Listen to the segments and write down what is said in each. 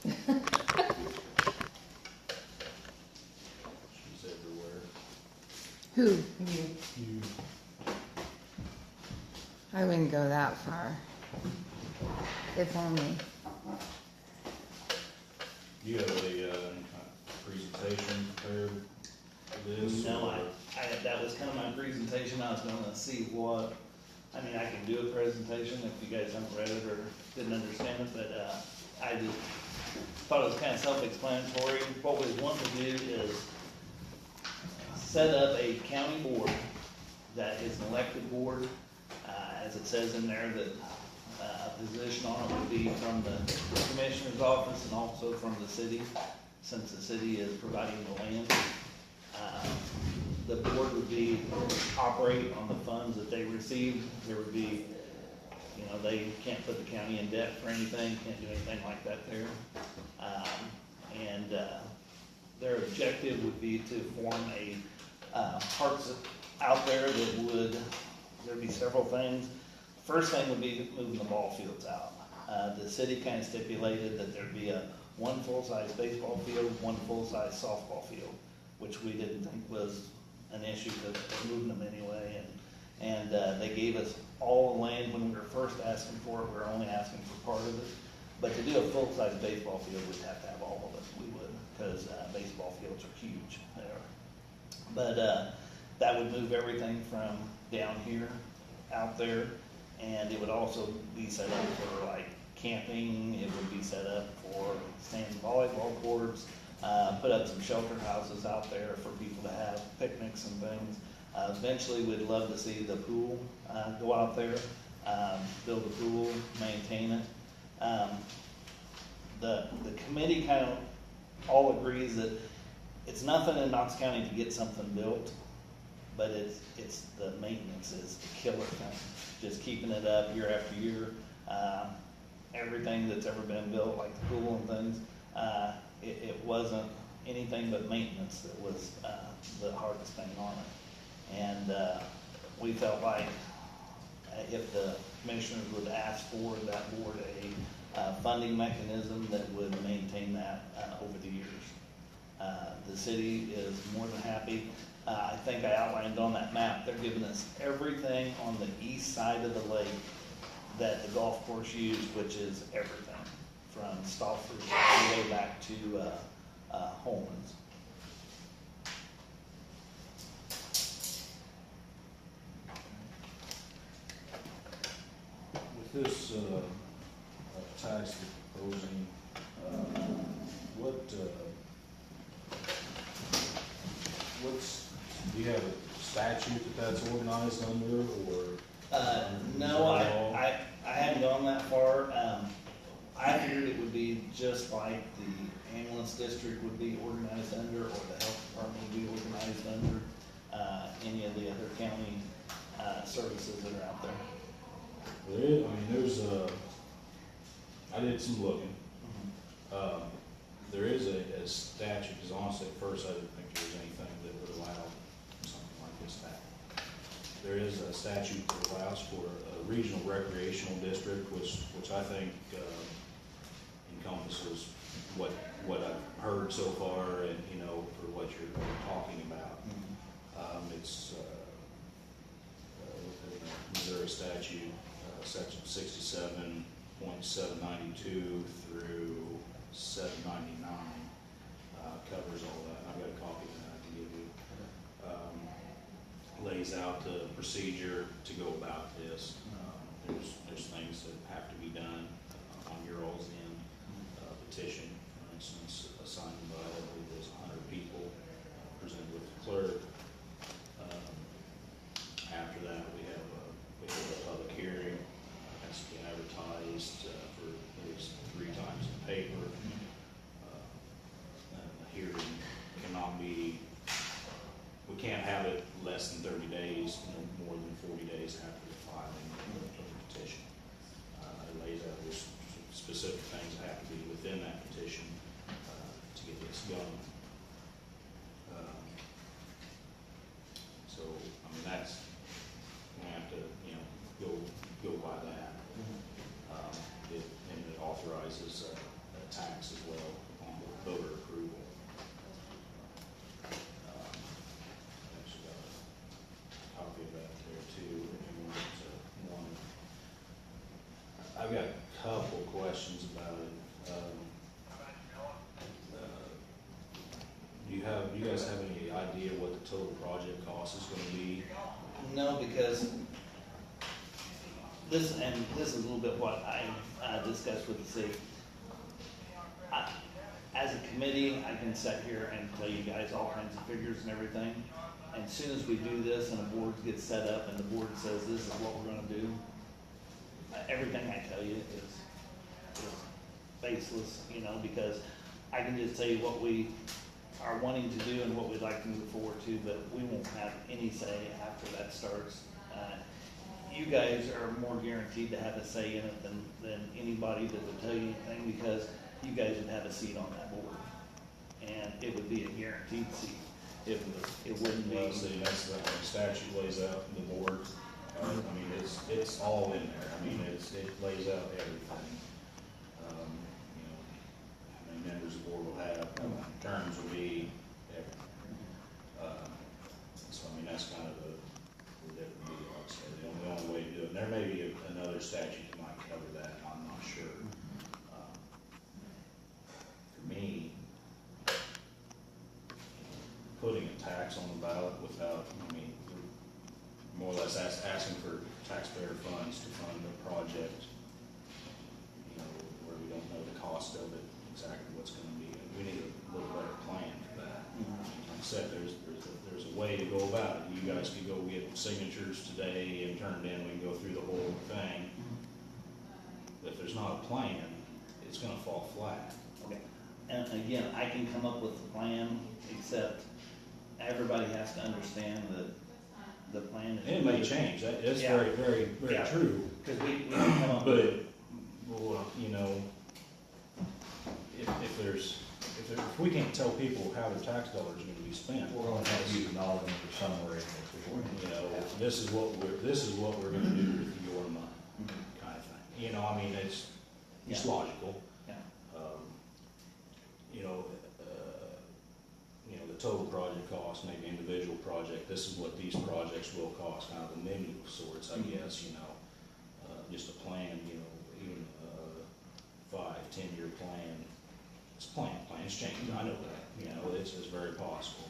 She's everywhere. Who? You. I wouldn't go that far. If only. You have a any kind of presentation prepared for this? No, or- that was kind of my presentation. I was gonna see what, I mean, I can do a presentation if you guys haven't read it or didn't understand it, but, I just thought it was kind of self-explanatory. What we want to do is set up a county board that is an elected board. As it says in there, that a position on it would be from the commissioner's office and also from the city, since the city is providing the land. The board would operate on the funds that they receive. There would be, you know, they can't put the county in debt for anything, can't do anything like that there. Their objective would be to form a parks out there that would, there'd be several things. First thing would be moving the ball fields out. The city kind of stipulated that there'd be one full-size baseball field, one full-size softball field, which we didn't think was an issue because they're moving them anyway. And they gave us all the land when we were first asking for it. We were only asking for part of it. But to do a full-size baseball field, we'd have to have all of it. We would, because baseball fields are huge there. But that would move everything from down here out there, and it would also be set up for like camping. It would be set up for standing volleyball courts, put up some shelter houses out there for people to have picnics and things. Eventually, we'd love to see the pool go out there, build a pool, maintain it. The committee kind of all agrees that it's nothing in Knox County to get something built, but it's the maintenance is the killer thing. Just keeping it up year after year. Everything that's ever been built, like the pool and things, it wasn't anything but maintenance that was the hardest thing on it. And we felt like if the commissioners would ask for that board a funding mechanism that would maintain that over the years. The city is more than happy. I think I outlined on that map, they're giving us everything on the east side of the lake that the golf course used, which is everything from Stafford all the way back to Holman's. With this tax you're proposing, do you have a statute that's organized under, or? No, I hadn't gone that far. I figured it would be just like the ambulance district would be organized under, or the health department would be organized under, any of the other county services that are out there. There is, there's I did some looking. There is a statute, because honestly at first I didn't think there was anything that would allow something like this to happen. There is a statute that allows for a regional recreational district, which I think encompasses what I've heard so far, and for what you're talking about. It's within the Missouri statute, section 67.792 through 799 covers all that. I've got a copy of that to give you. Lays out the procedure to go about this. There's things that have to be done on your all's end. Petition, for instance, signed by, I believe there's 100 people, presented with the clerk. After that, we have a public hearing. Has to be advertised for at least 3 times in the paper. And the hearing cannot be, we can't have it less than 30 days, more than 40 days after the filing of the petition. It lays out there's specific things that have to be within that petition to get this going. So, that's, we have to, go by that. And it authorizes a tax as well on voter approval. Actually got a copy of that there too, if you want to. I've got a couple questions about it. Do you guys have any idea what the total project cost is gonna be? No, because this is a little bit what I discussed with the city. As a committee, I can sit here and tell you guys all kinds of figures and everything. And as soon as we do this and the board gets set up and the board says this is what we're gonna do, everything I tell you is baseless, you know, because I can just tell you what we are wanting to do and what we'd like to move forward to, but we won't have any say after that starts. You guys are more guaranteed to have a say in it than anybody that would tell you anything, because you guys would have a seat on that board. And it would be a guaranteed seat. It wouldn't be. Well, see, that's the statute lays out the board. I mean, it's all in there. I mean, it lays out everything. You know, how many members the board will have, terms will be, everything. So, I mean, that's kind of the different deal, like I said. The only way to do it, and there may be another statute that might cover that, I'm not sure. For me, putting a tax on the ballot without, I mean, more or less asking for taxpayer funds to fund a project, you know, where we don't know the cost of it, exactly what's gonna be. We need a little better plan for that. Like I said, there's a way to go about it. You guys could go get signatures today and turn it in, we can go through the whole thing. But if there's not a plan, it's gonna fall flat. Okay. And again, I can come up with a plan, except everybody has to understand that the plan is. And it may change, that's Yeah. very Yeah. true. Because we can come up But, with. well, you know, if we can't tell people how their tax dollars are gonna be spent. We're gonna have to use knowledge or somewhere in this. You know, this is what we're gonna do with your money, kind of thing. You know, I mean, it's Yeah. logical. Yeah. You know, the total project cost, maybe individual project, this is what these projects will cost, kind of a menu of sorts, I guess, you know. Just a plan, you know, even a 5-10 year plan, plans change, I know that, you know, it's very possible.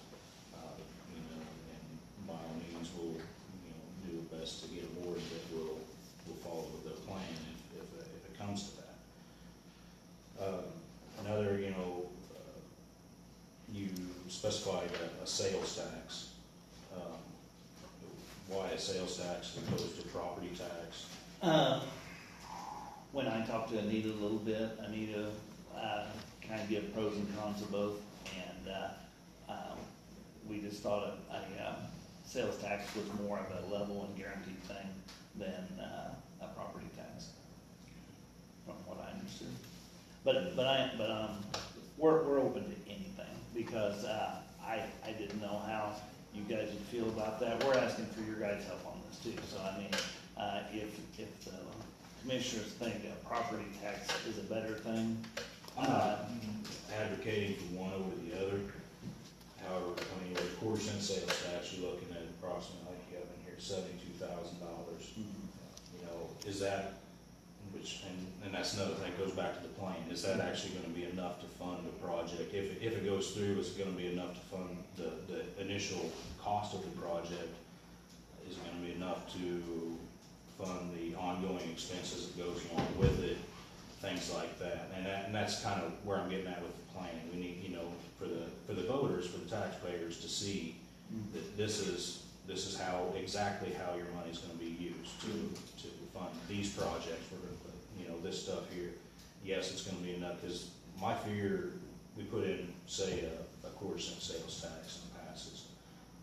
You know, and by all means, we'll, you know, do the best to get a board that will follow the plan if it comes to that. Another, you know, you specified a sales tax. Why a sales tax as opposed to property tax? When I talked to Anita a little bit, Anita kind of gave pros and cons of both, and we just thought a sales tax was more of a level and guaranteed thing than a property tax, from what I understood. But we're open to anything, because I didn't know how you guys would feel about that. We're asking for your guys' help on this too. So I mean, if the commissioners think a property tax is a better thing, I'm not advocating for one over the other. However, I mean, with a quarter cent sales tax, you're looking at approximately, like you have in here, $72,000. You know, is that, and that's another thing, goes back to the plan, is that actually gonna be enough to fund the project? If it goes through, is it gonna be enough to fund the initial cost of the project? Is it gonna be enough to fund the ongoing expenses that goes along with it? Things like that, and that's kind of where I'm getting at with the plan. We need, you know, for the voters, for the taxpayers to see that this is exactly how your money's gonna be used to fund these projects. We're gonna put, you know, this stuff here. Yes, it's gonna be enough, because my fear, we put in, say, a quarter cent sales tax and it passes,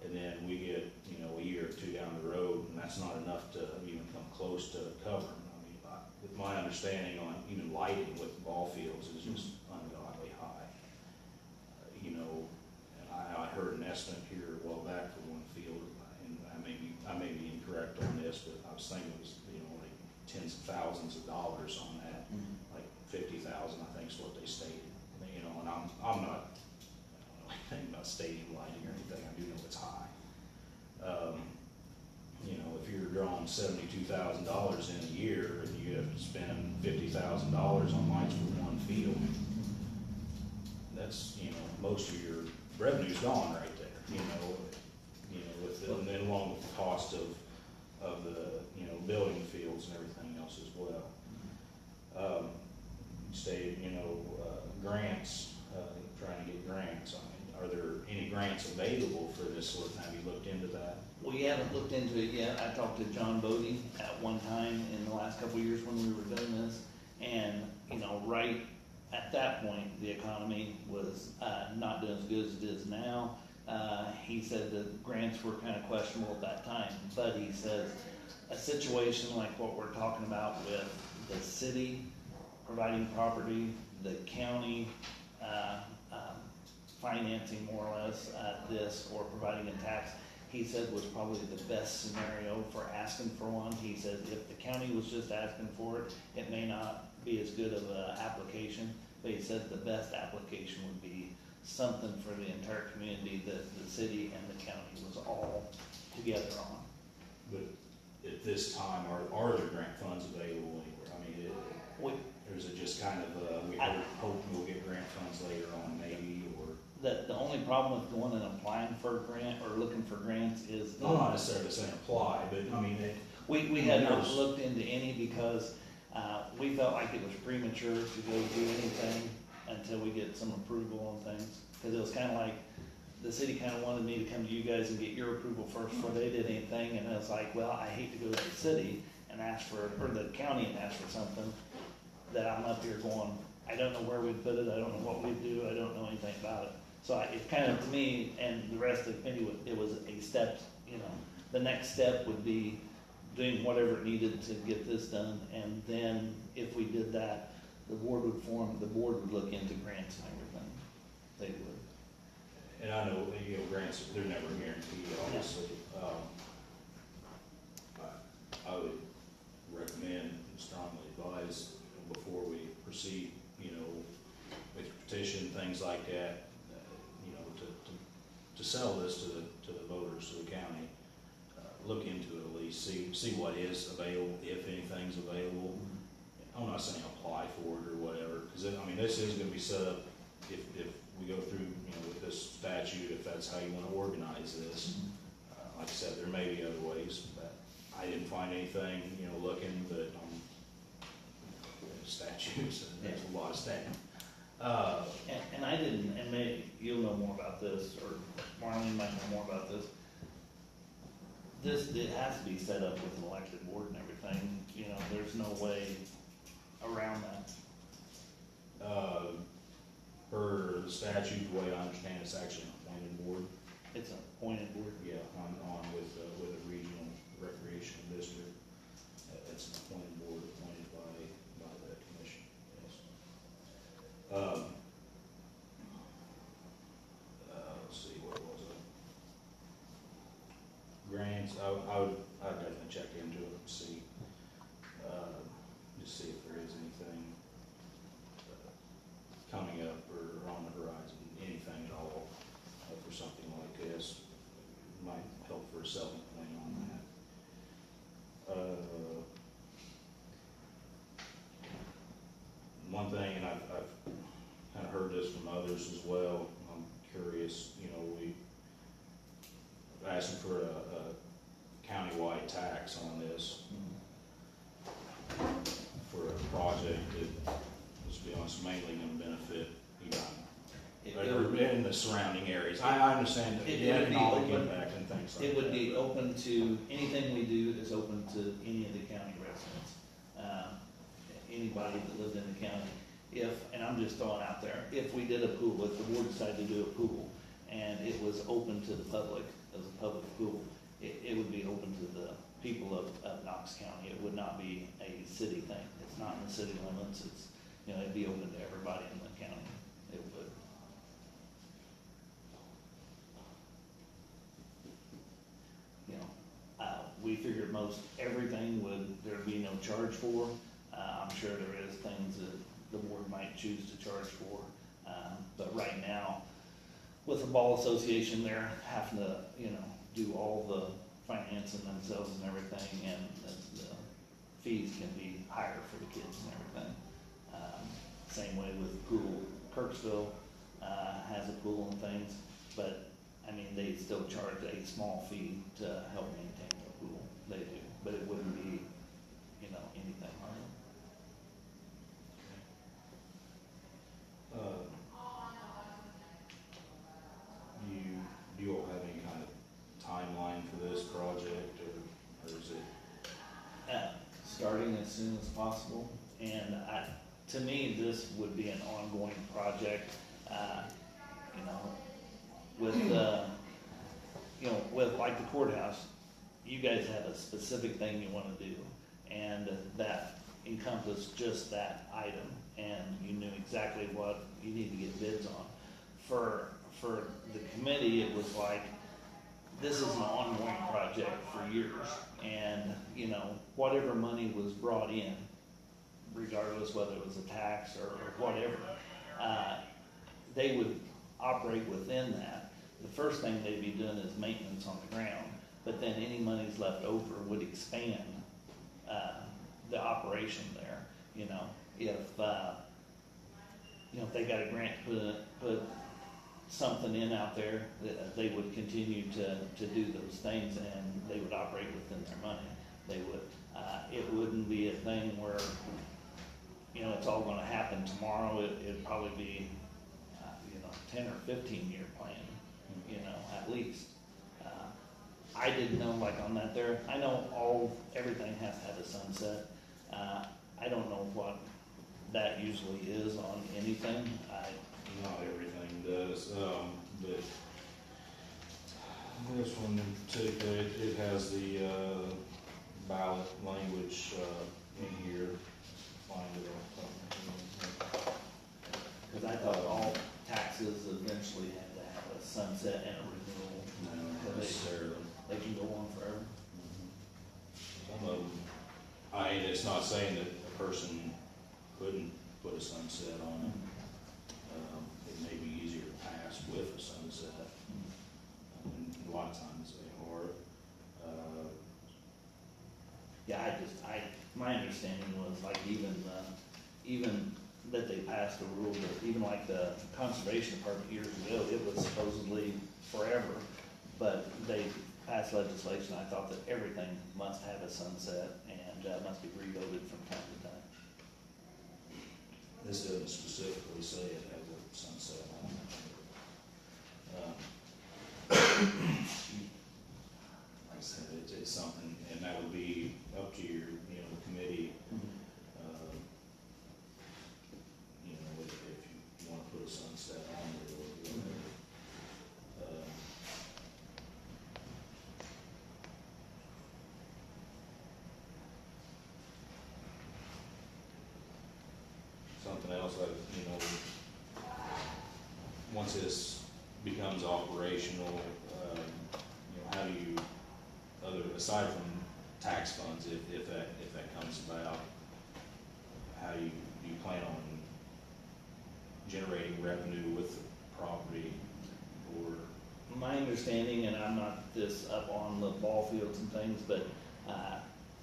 and then we get, you know, a year or two down the road, and that's not enough to even come close to covering. With my understanding on even lighting with ball fields is just ungodly high. You know, and I heard an estimate here a while back for one field, and I may be incorrect on this, but I was thinking it was, like tens of thousands of dollars on that, like 50,000, I think is what they stated. $72,000 in a year, and you have to spend $50,000 on lights for one field, that's, you know, most of your revenue's gone right there, you know, with the, and then along with the cost of the, you know, building fields and everything else as well. Stated, you know, grants, trying to get grants. I mean, are there any grants available for this sort of thing? Have you looked into that? We haven't looked into it yet. I talked to John Bodie at one time in the last couple of years when we were doing this. And, you know, right at that point, the economy was not doing as good as it is now. He said that grants were kind of questionable at that time, but he says a situation like what we're talking about with the city providing property, the county financing more or less this, or providing a tax, he said was probably the best scenario for asking for one. He said if the county was just asking for it, it may not be as good of an application, but he said the best application would be something for the entire community that the city and the county was all together on. But at this time, are there grant funds available anywhere? I mean, or is it just kind of, we hope we'll get grant funds later on maybe, or? The only problem with going and applying for a grant or looking for grants is. No, not necessarily saying apply, but I mean, We had not looked into any because we felt like it was premature to go do anything until we get some approval on things. Because it was kind of like, the city kind of wanted me to come to you guys and get your approval first before they did anything. And I was like, well, I hate to go to the city and ask for, or the county and ask for something that I'm up here going, I don't know where we'd put it, I don't know what we'd do, I don't know anything about it. So it kind of, to me, and the rest of the committee, it was a step, you know, the next step would be doing whatever it needed to get this done, and then if we did that, the board would look into grants and everything. They would. and I know, you know, grants, they're never guaranteed, obviously. I would recommend and strongly advise before we proceed, you know, with petition, things like that, you know, to sell this to the voters, to the county, look into it at least, see what is available, if anything's available. I'm not saying apply for it or whatever, because I mean, this is gonna be set up, if we go through, you know, with this statute, if that's how you wanna organize this. Like I said, there may be other ways, but I didn't find anything, you know, looking, but statutes, and there's a lot of statute. And I didn't, and maybe you'll know more about this, or Marlene might know more about this. It has to be set up with an elected board and everything, you know, there's no way around that. Per the statute, the way I understand it's actually an appointed board. It's an appointed board. Yeah, on with a regional recreation district. It's an appointed board appointed by the commission, yes. Let's see, what was it? Grants, I'd definitely check into it and see, just see if there is anything coming up or on the horizon, anything at all, for something like this. Might help for a selling point on that. One thing, and I've kind of heard this from others as well, I'm curious, you know, we're asking for a countywide tax on this for a project that, let's be honest, mainly gonna benefit Edina, in the surrounding areas. I understand the economic impact and things like that. It would be open to, anything we do is open to any of the county residents. Anybody that lived in the county. And I'm just throwing out there, if we did a pool, if the board decided to do a pool, and it was open to the public, as a public pool, it would be open to the people of Knox County. It would not be a city thing. It's not in the city limits. It's, you know, it'd be open to everybody in the county. It would. You know, we figured most everything there'd be no charge for. I'm sure there is things that the board might choose to charge for. But right now, with the ball association, they're having to, you know, do all the financing themselves and everything, and the fees can be higher for the kids and everything. Same way with pool, Kirksville, has a pool and things, but, I mean, they still charge a small fee to help maintain the pool, they do, but it wouldn't be, you know, anything on it. Do you all have any kind of timeline for this project, or is it? Starting as soon as possible, and to me, this would be an ongoing project, you know, with, you know, with like the courthouse, you guys have a specific thing you wanna do, and that encompassed just that item, and you knew exactly what you need to get bids on. For the committee, it was like, this is an ongoing project for years, and, you know, whatever money was brought in, regardless whether it was a tax or whatever, they would operate within that. The first thing they'd be doing is maintenance on the ground, but then any monies left over would expand, the operation there, you know. If, you know, if they got a grant to put something in out there, they would continue to do those things, and they would operate within their money. They would, it wouldn't be a thing where, you know, it's all gonna happen tomorrow. It'd probably be, you know, 10 or 15-year plan, you know, at least. I didn't know, like on that there, I know everything has to have a sunset. I don't know what that usually is on anything. Not everything does, but this one in particular, it has the ballot language in here. Find it on Cause I thought all taxes eventually had to have a sunset and a renewal. something. No, necessarily. They can go on forever. Some of them, it's not saying that a person couldn't put a sunset on it. It may be easier to pass with a sunset. And a lot of times they are. Yeah, my understanding was like even that they passed a rule that even like the conservation department years ago, it was supposedly forever, but they passed legislation. I thought that everything must have a sunset and must be revoted from time to time. This doesn't specifically say it has a sunset on it. Like I said, it's something, and that would be up to your, you know, the committee. You know, if you want to put a sunset on it or whatever. Something else that, you know, once this becomes operational, you know, how do you, aside from tax funds, if that comes about, how do you plan on generating revenue with the property, or? My understanding, and I'm not this up on the ball fields and things, but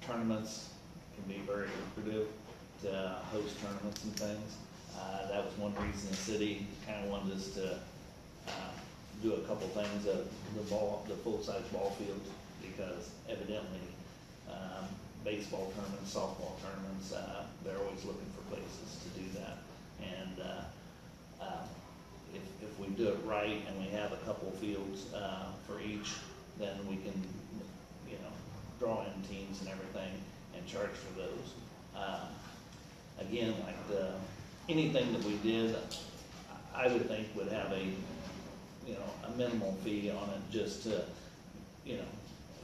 tournaments can be very lucrative to host tournaments and things. That was one reason the city kind of wanted us to do a couple things at the full-size ball fields, because evidently baseball tournaments, softball tournaments, they're always looking for places to do that. And if we do it right and we have a couple fields for each, then we can, you know, draw in teams and everything and charge for those. Again, like anything that we did, I would think would have a, you know, a minimal fee on it just to, you know,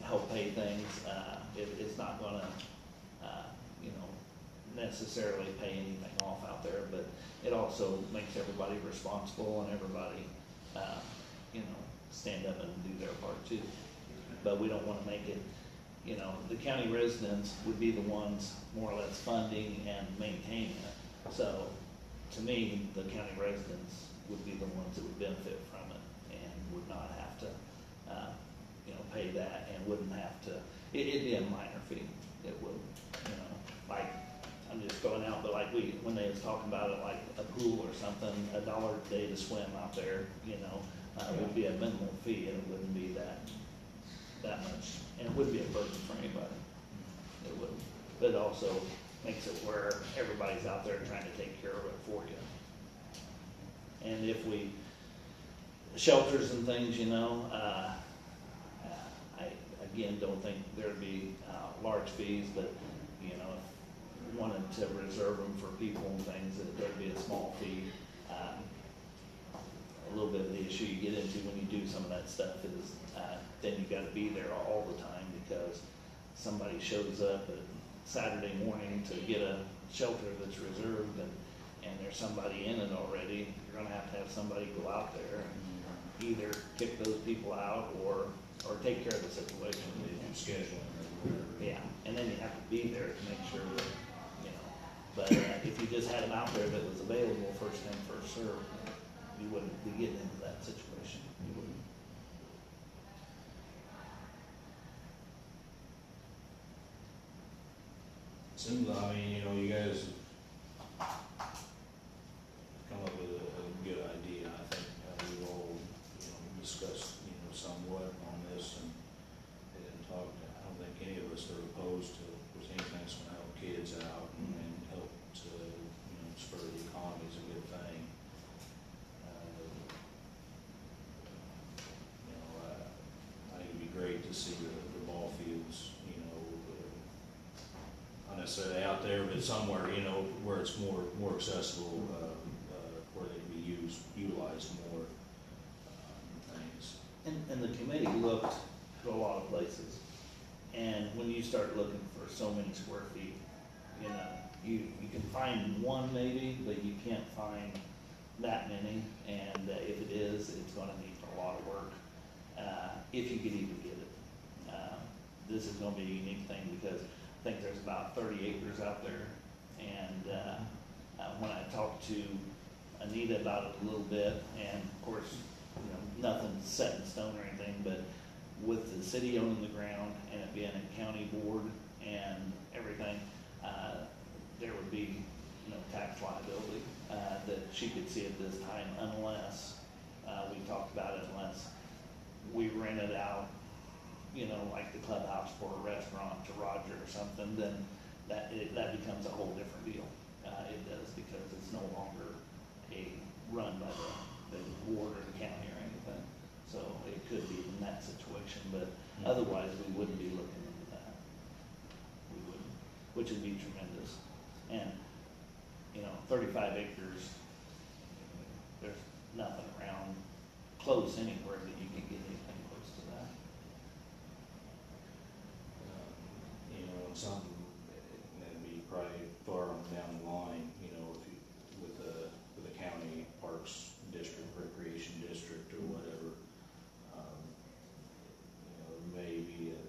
help pay things. It's not gonna, you know, necessarily pay anything off out there, but it also makes everybody responsible and everybody, you know, stand up and do their part too. But we don't wanna make it, you know, the county residents would be the ones more or less funding and maintaining it. So, to me, the county residents would be the ones that would benefit from it and would not have to pay that and wouldn't have to, it'd be a minor fee, it would, like, I'm just going out, but like when they was talking about it, like a pool or something, $1 a day to swim out there, would be a minimal fee, and it wouldn't be that much, and it wouldn't be a burden for anybody. It would, but it also makes it where everybody's out there trying to take care of it for you. And if shelters and things, I again don't think there'd be large fees, but if you wanted to reserve them for people and things, that there'd be a small fee. A little bit of the issue you get into when you do some of that stuff is then you got to be there all the time, because somebody shows up at Saturday morning to get a shelter that's reserved, and there's somebody in it already. You're gonna have to have somebody go out there and either kick those people out or take care of the situation. Scheduling or whatever. Yeah, and then you have to be there to make sure that, but if you just had them out there that was available, first in, first served, you wouldn't be getting into that situation. You wouldn't. Seems, you guys come up with a good idea. I think we've all, discussed, somewhat on this and talked. I don't think any of us are opposed to anything that's gonna help kids out and help to, spur the economy is a good thing. I think it'd be great to see the ball fields, not necessarily out there, but somewhere, where it's more accessible, where they can be utilized more, things. And the committee looked at a lot of places, and when you start looking for so many square feet, you can find one maybe, but you can't find that many, and if it is, it's gonna need a lot of work, if you could even get it. This is gonna be a unique thing, because I think there's about 30 acres out there, and when I talked to Anita about it a little bit, and of course, nothing's set in stone or anything, but with the city owning the ground and it being a county board and everything, there would be tax liability that she could see at this time, unless we talked about it, unless we rented out, like the clubhouse for a restaurant to Roger or something, then that becomes a whole different deal. It does, because it's no longer run by the board or the county or anything. So it could be in that situation, but otherwise we wouldn't be looking into that. We wouldn't, which would be tremendous. And 35 acres, there's nothing around close anywhere that you can get anything close to that. Something that'd be probably far on down the line, if you, with the county parks district, recreation district, or whatever, it may be a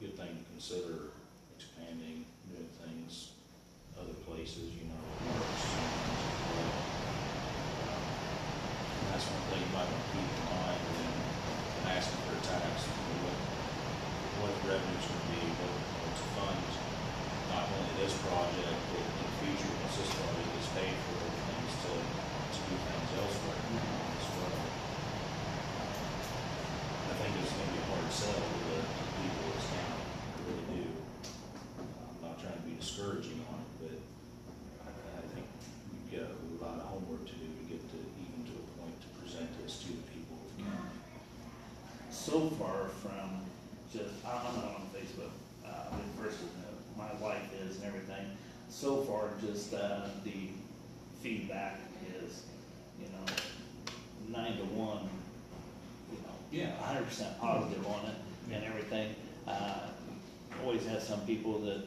good thing to consider expanding, doing things other places, parks. And that's one thing you might want to keep in mind when asking for a tax, what the revenue's gonna be, to fund not only this project, but in the future, once this project is paid for, things to do things elsewhere as well. I think it's gonna be a hard sell to the people of this county, I really do. I'm not trying to be discouraging on it, but I think we've got a lot of homework to do to get to even to a point to present this to the people of the county. So far from I'm not on Facebook, versus my wife is and everything. So far, just the feedback is, 9 to 1, Yeah. 100% positive on it and everything. Always has some people that,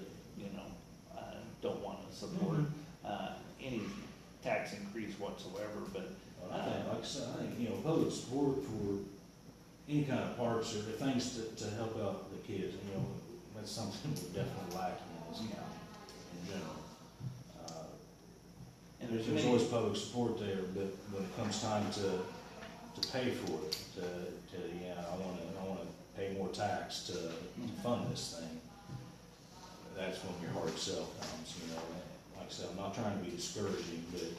don't want to support any tax increase whatsoever, but. I think, like I said, public support for any kind of parks or things to help out the kids, that's something we're definitely lacking in this county in general. And there's There's always public support there, but when it comes time to pay for it, I wanna pay more tax to fund this thing, that's when your hard sell comes, you know. Like I said, I'm not trying to be discouraging, but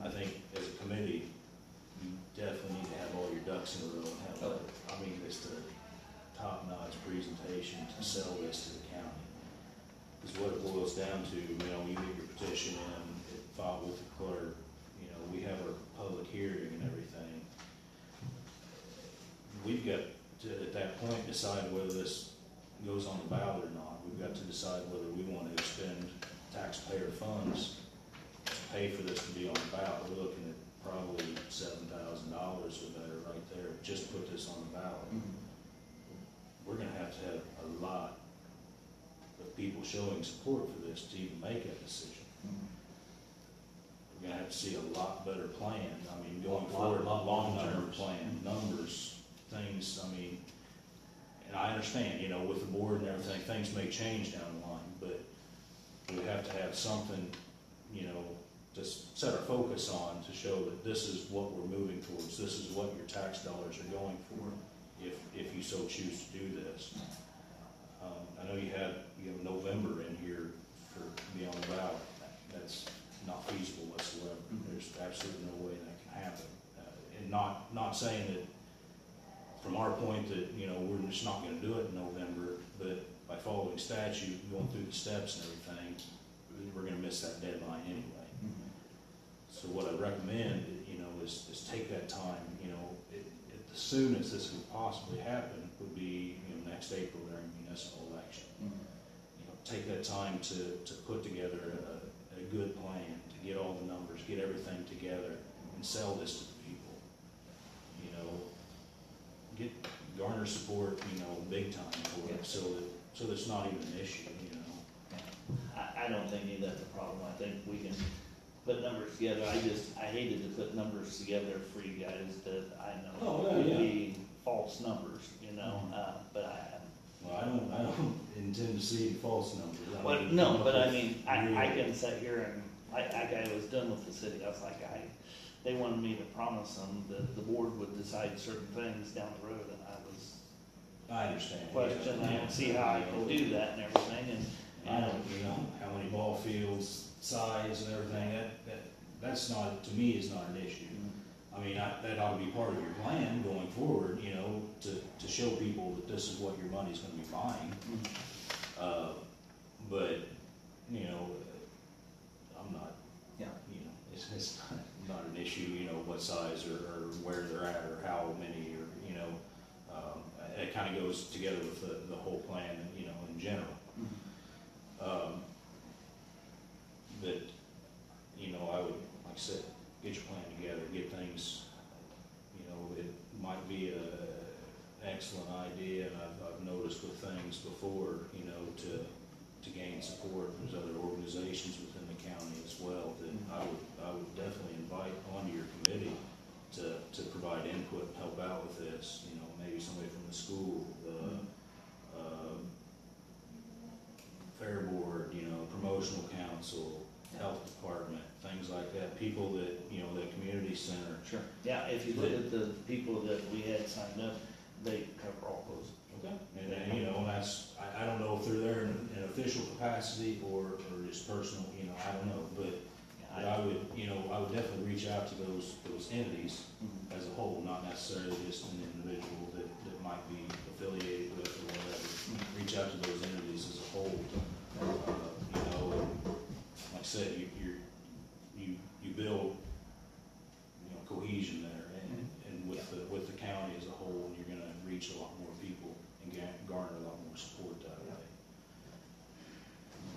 I think as a committee, you definitely need to have all your ducks in a row and have, I mean, just a top-notch presentation to sell this to the county. Because what it boils down to, you know, you get your petition in, it filed with the clerk, you know, we have our public hearing and everything. We've got to, at that point, decide whether this goes on the ballot or not. We've got to decide whether we want to expend taxpayer funds to pay for this to be on the ballot. We're looking at probably $7,000 or better right there, just to put this on the ballot. We're gonna have to have a lot of people showing support for this to even make that decision. We're gonna have to see a lot better plan, I mean, going forward, long-term plan, numbers, things, I mean, and I understand, you know, with the board and everything, things may change down the line, but we have to have something, you know, to set our focus on to show that this is what we're moving towards, this is what your tax dollars are going for, if you so choose to do this. I know you have November in here for to be on the ballot. That's not feasible whatsoever. There's absolutely no way that can happen. And not saying that from our point that, you know, we're just not gonna do it in November, but by following statute, going through the steps and everything, we're gonna miss that deadline anyway. So what I recommend, you know, is take that time, you know, the soonest this could possibly happen would be, you know, next April during municipal election. You know, take that time to put together a good plan, to get all the numbers, get everything together, and sell this to the people. You know, garner support, you know, big time for it, so that it's not even an issue, you know. I don't think any of that's a problem. I think we can put numbers together. I hated to put numbers together for you guys that I know would be false numbers, you know, but I haven't. Well, I don't intend to see false numbers. Well, no, but I mean, I can sit here and, like I was done with the city, I was like, they wanted me to promise them that the board would decide certain things down the road, and I understand. questioning, I don't see how I can do that and everything, and I don't, you know, how many ball fields, size and everything, that's not, to me, is not an issue. I mean, that ought to be part of your plan going forward, you know, to show people that this is what your money's gonna be buying. But, you know, I'm not, you know, it's not an issue, you know, what size or where they're at or how many or, you know, it kind of goes together with the whole plan, you know, in general. But, you know, I would, like I said, get your plan together, get things, you know, it might be an excellent idea, and I've noticed with things before, you know, to gain support. There's other organizations within the county as well that I would definitely invite onto your committee to provide input and help out with this. You know, maybe somebody from the school, the fair board, you know, promotional council, health department, things like that. People that, you know, the community center. sure. Yeah, if you look at the people that we had signed up, they cover all those. Okay. And then, you know, that's, I don't know if they're there in an official capacity or just personal, you know, I don't know, but I would, you know, I would definitely reach out to those entities as a whole, not necessarily just an individual that might be affiliated with or whatever. Reach out to those entities as a whole, you know, and like I said, you build, you know, cohesion there and with the county as a whole, and you're gonna reach a lot more people and garner a lot more support that way.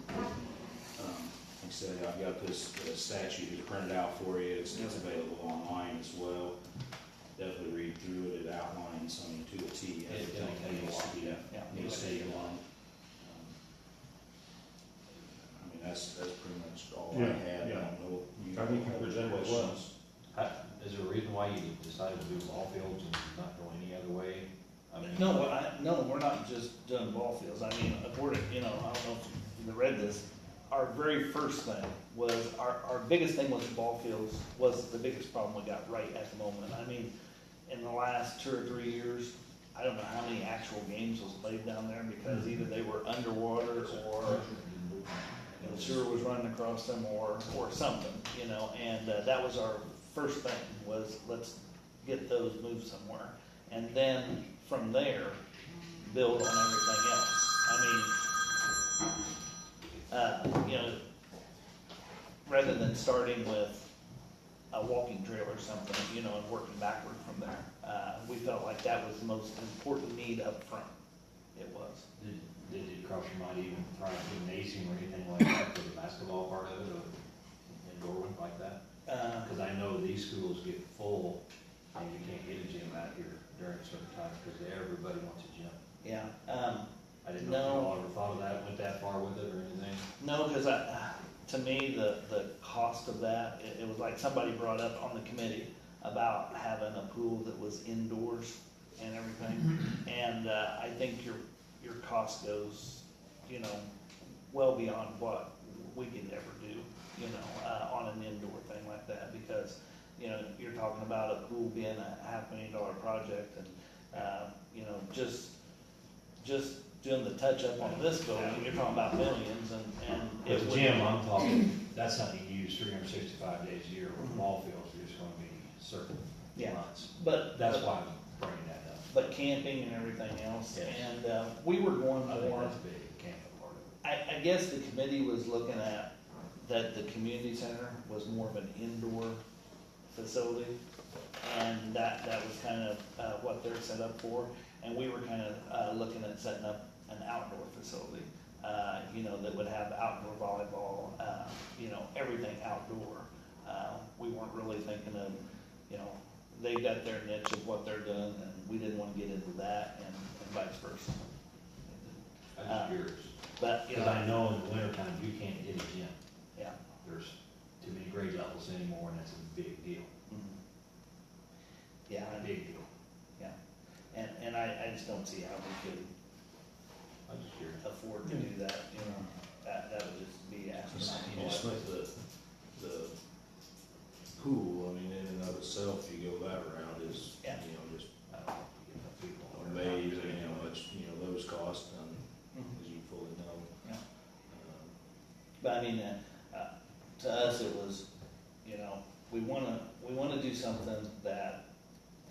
Like I said, I've got this statute here printed out for you. It's available online as well. Definitely read through it. It outlines, I mean, to a T, everything that needs to be done. I mean, that's pretty much all I had. I don't know. I think you presented it well. questions? Is there a reason why you decided to do ball fields and not go any other way? I mean, No, we're not just doing ball fields. I mean, according, you know, I don't know if you read this, our very first thing was, our biggest thing with the ball fields was the biggest problem we got right at the moment. I mean, in the last 2 or 3 years, I don't know how many actual games was played down there, because either they were underwater or the sewer was running across them or something, you know, and that was our first thing, was let's get those moved somewhere. And then from there, build on everything else. I mean, you know, rather than starting with a walking trail or something, you know, and working backward from there, we felt like that was the most important need up front. It was. Did it cross your mind even try a gymnasium or anything like that for the basketball part of it, or indoor one like that? Cause I know these schools get full and you can't get a gym out here during certain times, cause everybody wants a gym. Yeah. I didn't know if you all ever thought of that, went that far with it or anything. No, because to me, the cost of that, it was like somebody brought up on the committee about having a pool that was indoors and everything. And I think your cost goes, you know, well beyond what we could ever do, you know, on an indoor thing like that. Because, you know, you're talking about a pool being a $500,000 project, and, you know, just doing the touch-up on this building, you're talking about millions, and it With would. the gym, I'm talking, that's something you use 365 days a year, with ball fields, there's gonna be certain Yeah. months. But That's why I'm bringing that up. but camping and everything else, Yes. and we were going I think more. that's big, the camping part of it. I guess the committee was looking at that the community center was more of an indoor facility, and that was kind of what they're set up for. And we were kind of looking at setting up an outdoor facility, you know, that would have outdoor volleyball, you know, everything outdoor. We weren't really thinking of, you know, they got their niche of what they're doing, and we didn't want to get into that, and vice versa. I'm just curious, But, you because know, I know in the wintertime, you can't get a gym. yeah. There's too many grade levels anymore, and that's a big deal, Mhm. Yeah, big deal. yeah, and I just don't see how we could I'm just curious. afford to do that, you know, that would just be You astronomical. just with the pool, I mean, in and of itself, if you go that route, is, you Yeah. know, just I don't think you get enough people. amazing how much, you know, those cost, Mhm. as you fully know. Yeah. Um, But I mean, to us, it was, you know, we wanna do something that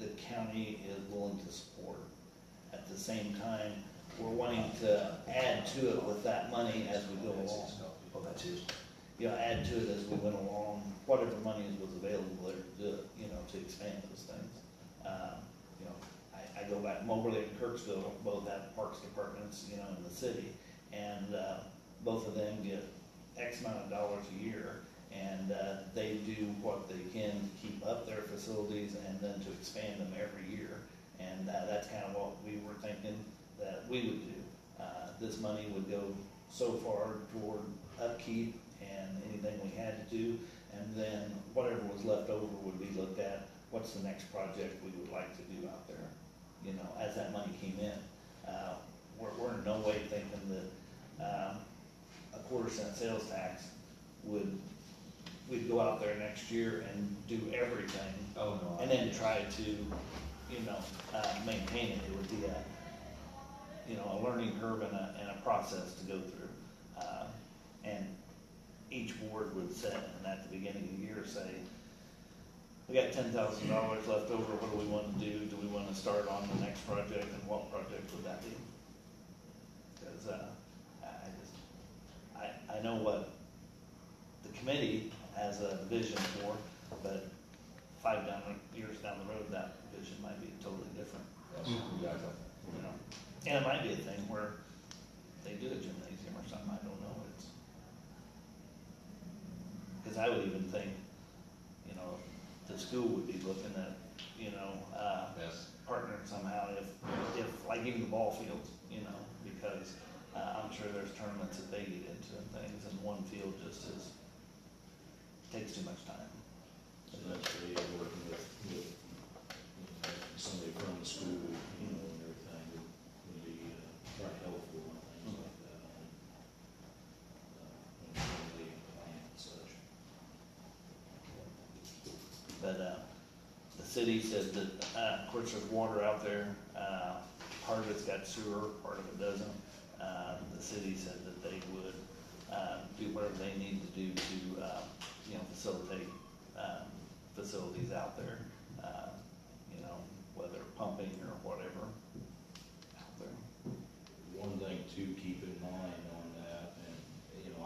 the county is willing to support. At the same time, we're wanting to add to it with that money as we go That's along. his stuff. Oh, that's his. You know, add to it as we went along, whatever money was available there to do it, you know, to expand those things. You know, I go back, Moberly and Kirksville both have parks departments, you know, in the city, and, both of them get X amount of dollars a year, and, they do what they can to keep up their facilities and then to expand them every year. And, that's kind of what we were thinking that we would do. This money would go so far toward upkeep and anything we had to do, and then whatever was left over would be looked at, what's the next project we would like to do out there, you know, as that money came in. We're in no way thinking that, a 1/4 sales tax we'd go out there next year and do everything, Oh, no. and then try to, you know, maintain it. It would be a, you know, a learning curve and a process to go through. And each board would set, and at the beginning of the year, say, we got $10,000 left over, what do we want to do? Do we want to start on the next project, and what project would that be? Because, I know what the committee has a vision for, but 5 years down the road, that vision might be totally different. Exactly. You know, and it might be a thing where they do a gymnasium or something, I don't know, because I would even think, you know, the school would be looking at, you know, Yes. partnering somehow if, like even the ball fields, you know, because, I'm sure there's tournaments that they get into and things, and one field just takes too much time. So that's where you're working with, you know, somebody from the school, you know, and everything would be, quite helpful and things like that. And the plan and such. But, the city said that, of course, there's water out there, part of it's got sewer, part of it doesn't. The city said that they would, do whatever they need to do to, you know, facilitate, facilities out there. You know, whether pumping or whatever out there. One thing to keep in mind on that, and, you know,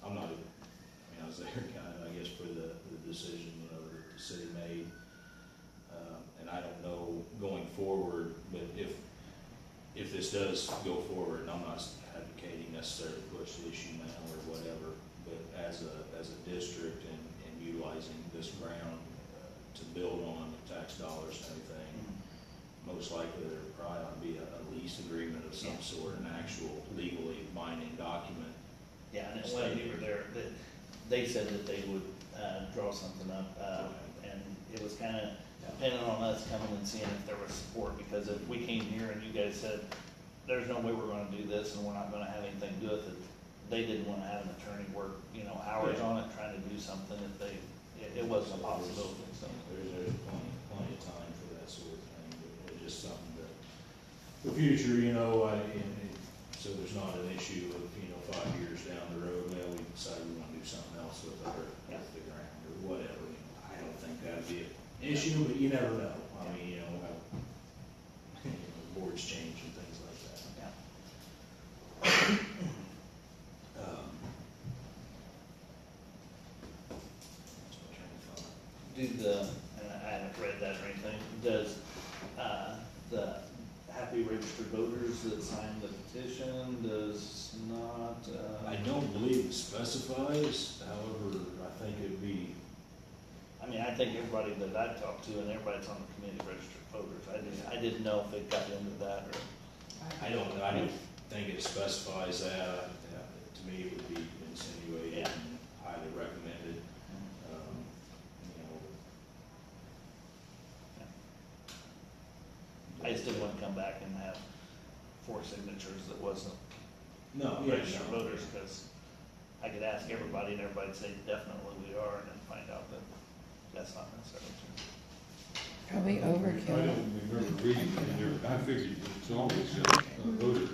I'm not, I mean, I was there kind of, I guess, for the decision, you know, that the city made. And I don't know going forward, but if this does go forward, and I'm not advocating necessarily to push the issue now or whatever, but as a district and utilizing this ground to build on the tax dollars and everything, most likely there probably ought to be a lease agreement of some sort, an actual legally binding document. Yeah, and when we were there, they said that they would, draw something up, and it was kind of depending on us coming and seeing if there was support, because if we came here and you guys said, there's no way we're gonna do this and we're not gonna have anything to do with it, they didn't wanna have an attorney work, you know, hours on it, trying to do something if it wasn't a possibility, so. There's plenty of time for that sort of thing, but it's just something that, the future, you know, so there's not an issue of, you know, 5 years down the road, well, we decide we wanna do something else with the ground or whatever. You know, I don't think that'd be an issue, but you never know. I mean, you know, how, you know, boards change and things like that. That's my train of thought. And I haven't read that or anything, does, the happy registered voters that signed the petition does not, I don't believe it specifies, however, I think it'd be, I mean, I think everybody that I talked to and everybody's on the committee registered voters, I didn't know if it got into that or. I don't think it specifies that. To me, it would be insinuated Yeah. and highly recommended. You know, I just didn't want to come back and have 4 signatures that wasn't no, registered voters, because I could ask everybody and everybody'd say definitely we are, and then find out that that's not necessarily true. Probably I overkill. don't remember reading in there, I figured it's always a voter.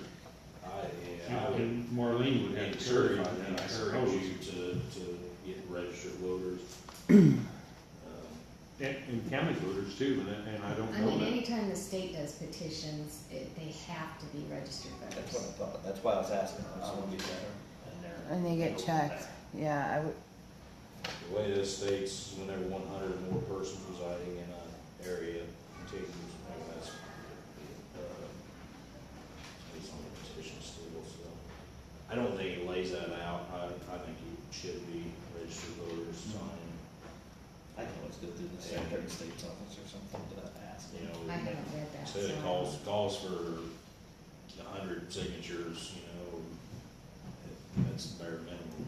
And Marlene would have to certify that, I encourage suppose. you to get registered voters. And county voters too, and I don't I know mean, that. anytime the state does petitions, they have to be registered That's what I voters. thought, that's why I was asking, I want to get there. And they get checked. Yeah, I would, The way this states, whenever 100 or more persons residing in an area continues, maybe that's, it's on the petition still, so. I don't think it lays that out. I think you should be registered voters signing. I can always go through the Secretary of State's office or something to ask. You know, I haven't read that. said it so- calls for 100 signatures, you know, that's bare minimum.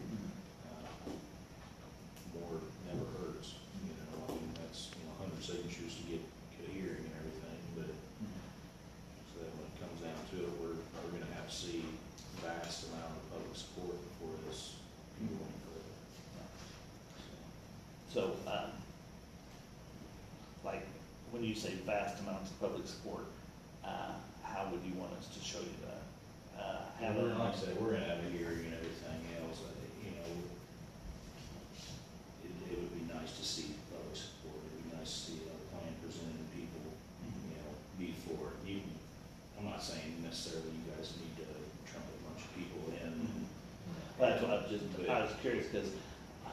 More never hurts, you know, I mean, that's, you know, 100 signatures to get a hearing and everything, but, so that when it comes down to it, we're gonna have to see vast amount of public support before this can go any further. So, like, when you say vast amounts of public support, how would you want us to show you that? And we're, like I said, we're gonna have a hearing and everything else, you know, it would be nice to see public support, it'd be nice to see a plan presented to people, you know, be for it. I'm not saying necessarily you guys need to trump a bunch of people in. Well, that's what I was curious, because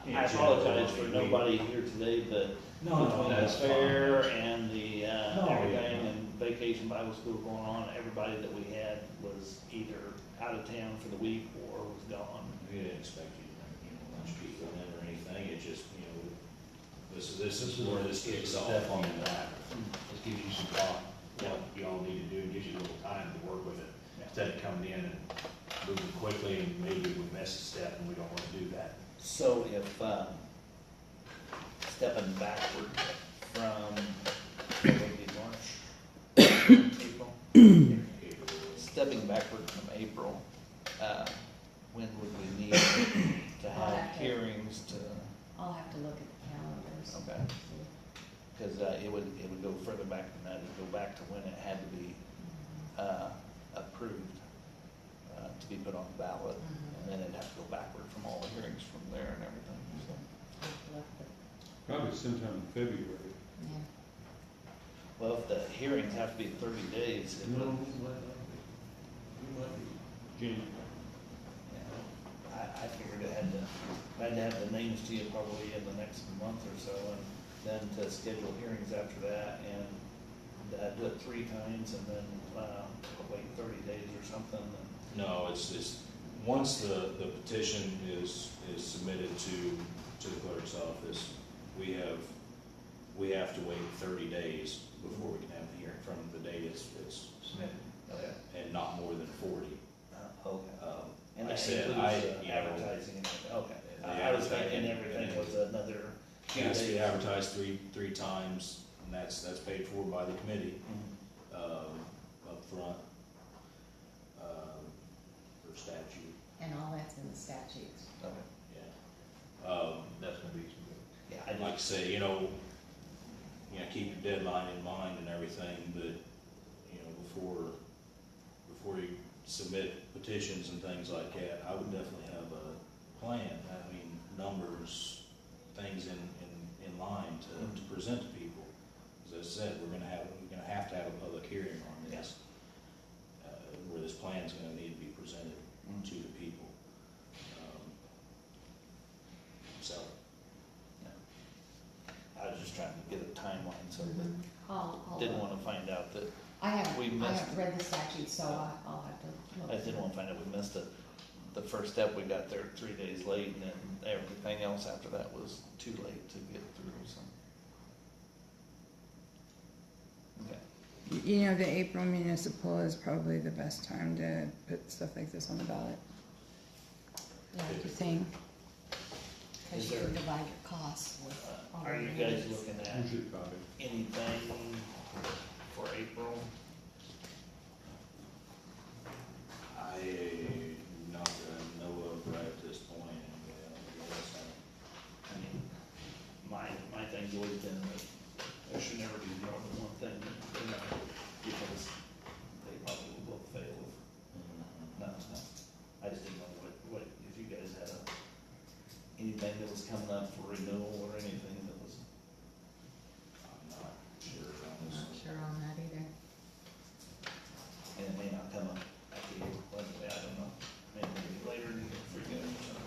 In I general, apologize for we- nobody here today, but No, between the that's fair fine. and the, No, everything yeah. and vacation Bible school going on, everybody that we had was either out of town for the week or was gone. We didn't expect you to bring, you know, a bunch of people in or anything, it just, you know, this is where this kicks off. Step on that, just gives you some thought, what you all need to do, gives you a little time to work with it. Instead of coming in and moving quickly and maybe we miss a step and we don't want to do that. So if, stepping backward from, what would be March? April? Stepping backward from April, when would we need to I'll have have to- hearings to, I'll have to look at the calendars. Okay. because it would go further back than that, it'd go back to when it had to be approved, to be put on the ballot. And then it'd have to go backward from all the hearings from there and everything, so. Probably sometime in February. Yeah. Well, if the hearings have to be 30 days, it would, January. I figured I'd have the names to you probably in the next month or so, and then to schedule hearings after that, and do it 3 times, and then, wait 30 days or something, and No, it's, once the petition is submitted to the clerk's office, we have to wait 30 days before we can have the hearing from the date it's submitted, okay. and not more than 40. Okay. And Like I that said, includes you know, advertising and everything, okay. the I was thinking advertising, everything and was another It few has to be days. advertised three times, and that's paid for by the committee, Mhm. up front, for statute, And all that's in the statutes. Okay. yeah. That's gonna be some good. Yeah, I Like I just, say, keep your deadline in mind and everything, but, before you submit petitions and things like that, I would definitely have a plan, numbers, things in line to present to people. As I said, we're gonna have to have a public hearing on this, where this plan's gonna need to be presented to the people. So, I was just trying to get a timeline, so that, I'll, didn't wanna find out that, I we haven't missed- read the statute, so I'll have to look. I didn't wanna find out we missed it. The first step, we got there 3 days late, and then everything else after that was too late to get through, so. Okay. You know, the April municipal is probably the best time to put stuff like this on the ballot. Yeah, What you think? because you can divide your costs with. all Are the you guys meetings. looking You at should probably. anything for April? not that I know of right at this point, I mean, my thing's always been that there should never be more than one thing, because they probably will both fail. No, I just didn't know what, if you guys had anything that was coming up for renewal or anything that was, I'm not sure on I'm this. not sure on that either. and it may not come up at the April, anyway, I don't know. Maybe later in the year for you guys or something.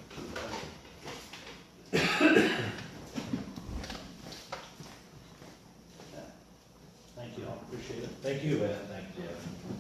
Thank you all, appreciate it. Thank you, Ed, thank you, Jeff.